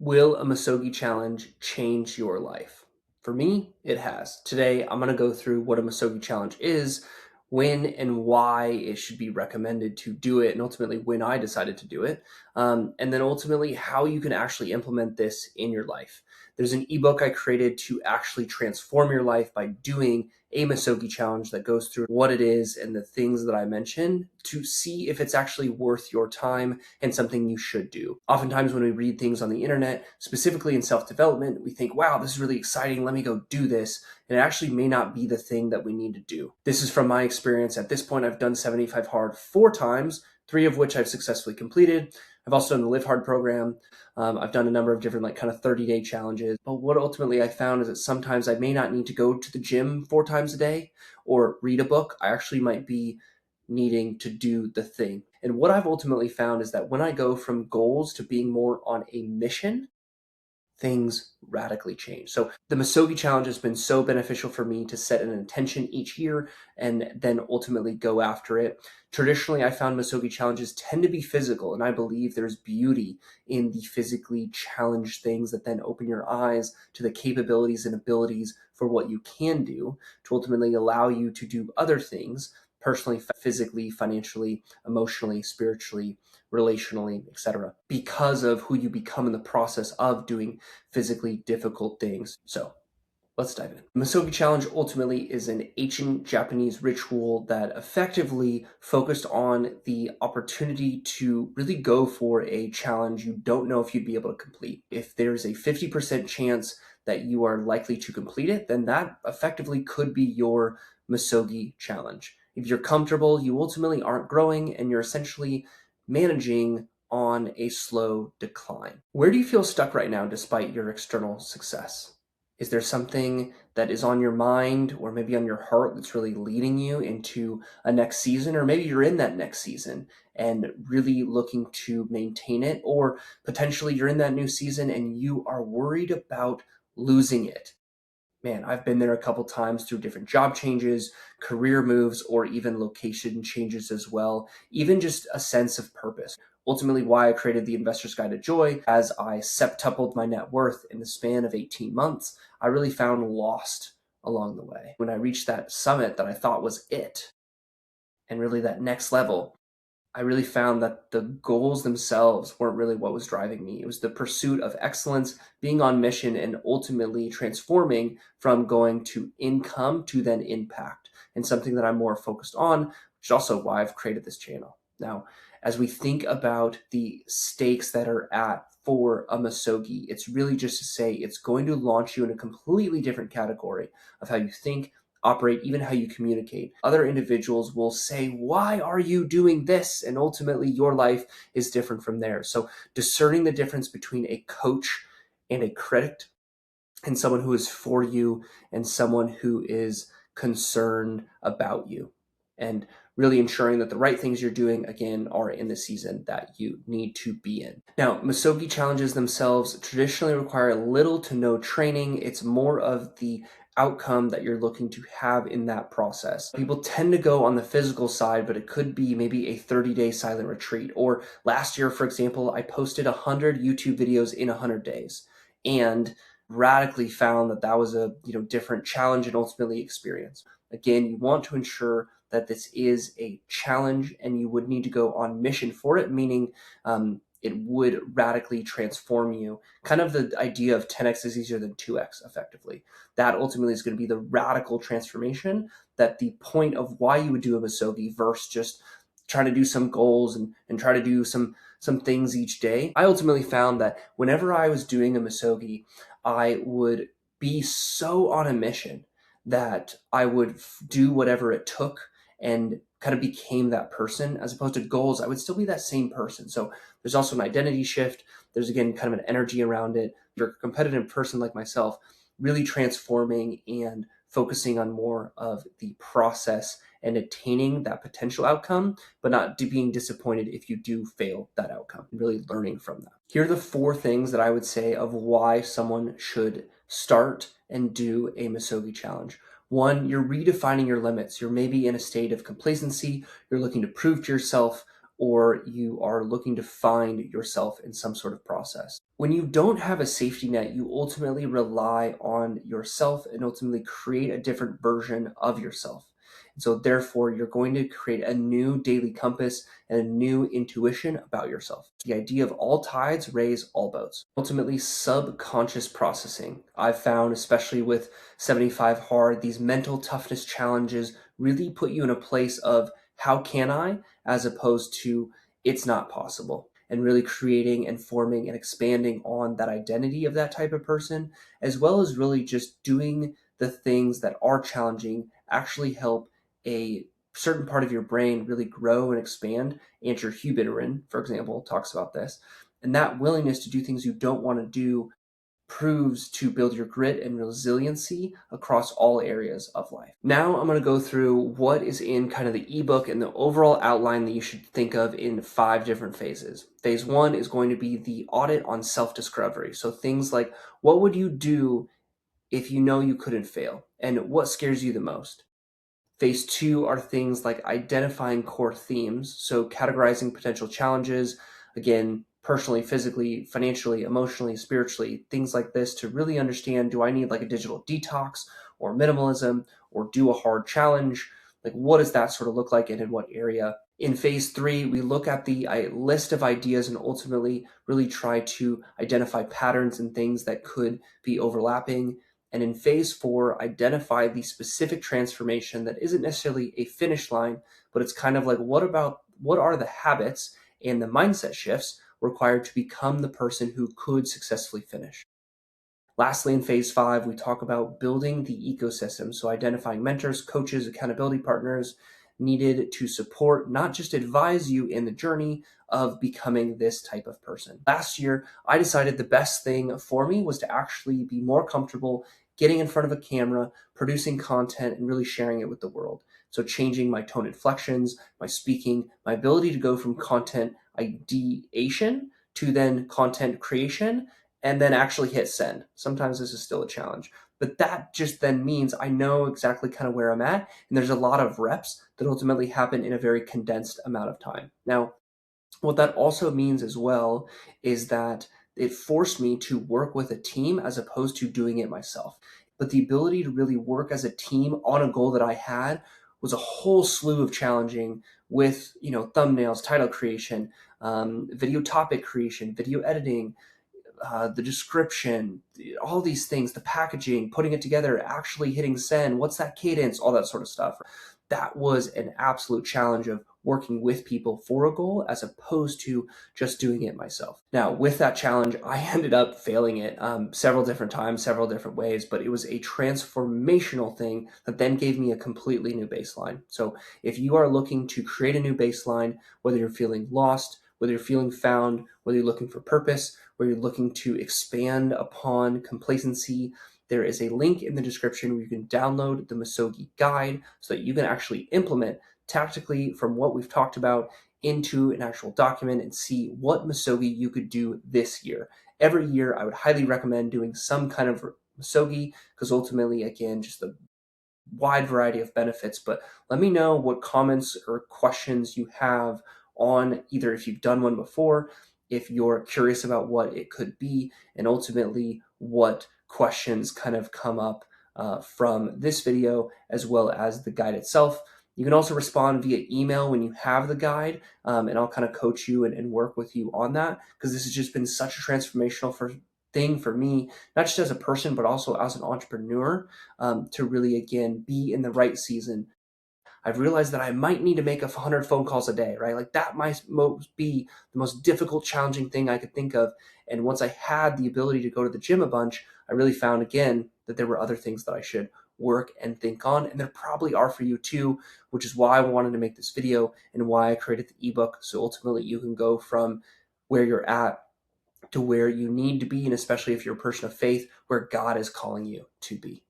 Will a Misogi challenge change your life? For me, it has. Today, I'm going to go through what a Misogi challenge is, when and why it should be recommended to do it, and ultimately when I decided to do it, and then ultimately how you can actually implement this in your life. There's an ebook I created to actually transform your life by doing a Misogi challenge that goes through what it is and the things that I mentioned to see if it's actually worth your time and something you should do. Oftentimes when we read things on the internet, specifically in self-development, we think, wow, this is really exciting, let me go do this. And it actually may not be the thing that we need to do. This is from my experience. At this point, I've done 75 Hard 4 times, 3 of which I've successfully completed. I've also done the Live Hard program. I've done a number of different kind of 30-day challenges. But what ultimately I found is that sometimes I may not need to go to the gym 4 times a day or read a book. I actually might be needing to do the thing. And what I've ultimately found is that when I go from goals to being more on a mission, things radically change. So the Misogi challenge has been so beneficial for me to set an intention each year and then ultimately go after it. Traditionally, I found Misogi challenges tend to be physical, and I believe there's beauty in the physically challenged things that then open your eyes to the capabilities and abilities for what you can do to ultimately allow you to do other things personally, physically, financially, emotionally, spiritually, relationally, etc., because of who you become in the process of doing physically difficult things. So let's dive in. The Misogi challenge ultimately is an ancient Japanese ritual that effectively focused on the opportunity to really go for a challenge you don't know if you'd be able to complete. If there's a 50% chance that you are likely to complete it, then that effectively could be your Misogi challenge. If you're comfortable, you ultimately aren't growing and you're essentially managing on a slow decline. Where do you feel stuck right now despite your external success? Is there something that is on your mind or maybe on your heart that's really leading you into a next season? Or maybe you're in that next season and really looking to maintain it, or potentially you're in that new season and you are worried about losing it. Man, I've been there a couple times through different job changes, career moves, or even location changes as well, even just a sense of purpose. Ultimately, why I created the Investor's Guide to Joy, as I septupled my net worth in the span of 18 months, I really found lost along the way. When I reached that summit that I thought was it, and really that next level, I really found that the goals themselves weren't really what was driving me. It was the pursuit of excellence, being on mission, and ultimately transforming from going to income to then impact, and something that I'm more focused on, which is also why I've created this channel. Now, as we think about the stakes that are at for a Misogi, it's really just to say it's going to launch you in a completely different category of how you think, operate, even how you communicate. Other individuals will say, why are you doing this? And ultimately your life is different from theirs. So discerning the difference between a coach and a critic, and someone who is for you and someone who is concerned about you, and really ensuring that the right things you're doing, again, are in the season that you need to be in. Now, Misogi challenges themselves traditionally require little to no training. It's more of the outcome that you're looking to have in that process. People tend to go on the physical side, but it could be maybe a 30-day silent retreat. Or last year, for example, I posted 100 YouTube videos in 100 days. And radically found that that was a different challenge and ultimately experience. Again, you want to ensure that this is a challenge and you would need to go on mission for it, meaning it would radically transform you. Kind of the idea of 10x is easier than 2x effectively. That ultimately is going to be the radical transformation, that the point of why you would do a Misogi versus just trying to do some goals and try to do some things each day. I ultimately found that whenever I was doing a Misogi, I would be so on a mission that I would do whatever it took and kind of became that person. As opposed to goals, I would still be that same person. So there's also an identity shift. There's, again, kind of an energy around it. You're a competitive person like myself, really transforming and focusing on more of the process and attaining that potential outcome, but not being disappointed if you do fail that outcome, and really learning from that. Here are the 4 things that I would say of why someone should start and do a Misogi challenge. 1, you're redefining your limits. You're maybe in a state of complacency. You're looking to prove to yourself, or you are looking to find yourself in some sort of process. When you don't have a safety net, you ultimately rely on yourself and ultimately create a different version of yourself. And so therefore, you're going to create a new daily compass and a new intuition about yourself. The idea of all tides raise all boats. Ultimately, subconscious processing. I've found, especially with 75 Hard, these mental toughness challenges really put you in a place of how can I, as opposed to it's not possible. And really creating and forming and expanding on that identity of that type of person, as well as really just doing the things that are challenging, actually help a certain part of your brain really grow and expand. Andrew Huberman, for example, talks about this. And that willingness to do things you don't want to do proves to build your grit and resiliency across all areas of life. Now I'm going to go through what is in kind of the ebook and the overall outline that you should think of in 5 different phases. Phase 1 is going to be the audit on self-discovery. So things like, what would you do if you know you couldn't fail? And what scares you the most? Phase 2 are things like identifying core themes, so categorizing potential challenges, again, personally, physically, financially, emotionally, spiritually, things like this to really understand, do I need like a digital detox or minimalism or do a hard challenge? Like, what does that sort of look like and in what area? In phase 3, we look at the list of ideas and ultimately really try to identify patterns and things that could be overlapping. And in phase 4, identify the specific transformation that isn't necessarily a finish line, but it's kind of like, what are the habits and the mindset shifts required to become the person who could successfully finish? Lastly, in phase 5, we talk about building the ecosystem. So identifying mentors, coaches, accountability partners needed to support, not just advise you in the journey of becoming this type of person. Last year, I decided the best thing for me was to actually be more comfortable getting in front of a camera, producing content, and really sharing it with the world. So changing my tone inflections, my speaking, my ability to go from content ideation to then content creation and then actually hit send. Sometimes this is still a challenge, but that just then means I know exactly kind of where I'm at. And there's a lot of reps that ultimately happen in a very condensed amount of time. Now, what that also means as well is that it forced me to work with a team as opposed to doing it myself. But the ability to really work as a team on a goal that I had was a whole slew of challenging with, thumbnails, title creation, video topic creation, video editing, the description, all these things, the packaging, putting it together, actually hitting send, what's that cadence, all that sort of stuff. That was an absolute challenge of working with people for a goal as opposed to just doing it myself. Now, with that challenge, I ended up failing it several different times, several different ways, but it was a transformational thing that then gave me a completely new baseline. So if you are looking to create a new baseline, whether you're feeling lost, whether you're feeling found, whether you're looking for purpose, whether you're looking to expand upon complacency, there is a link in the description where you can download the Misogi guide so that you can actually implement tactically from what we've talked about into an actual document and see what Misogi you could do this year. Every year, I would highly recommend doing some kind of Misogi because ultimately, again, just the wide variety of benefits. But let me know what comments or questions you have on either if you've done one before, if you're curious about what it could be, and ultimately what questions kind of come up from this video as well as the guide itself. You can also respond via email when you have the guide, and I'll kind of coach you and work with you on that because this has just been such a transformational thing for me, not just as a person, but also as an entrepreneur, to really, again, be in the right season. I've realized that I might need to make 100 phone calls a day, right? Like that might be the most difficult, challenging thing I could think of. And once I had the ability to go to the gym a bunch, I really found again that there were other things that I should work and think on. And there probably are for you too, which is why I wanted to make this video and why I created the ebook. So ultimately you can go from where you're at to where you need to be. And especially if you're a person of faith, where God is calling you to be.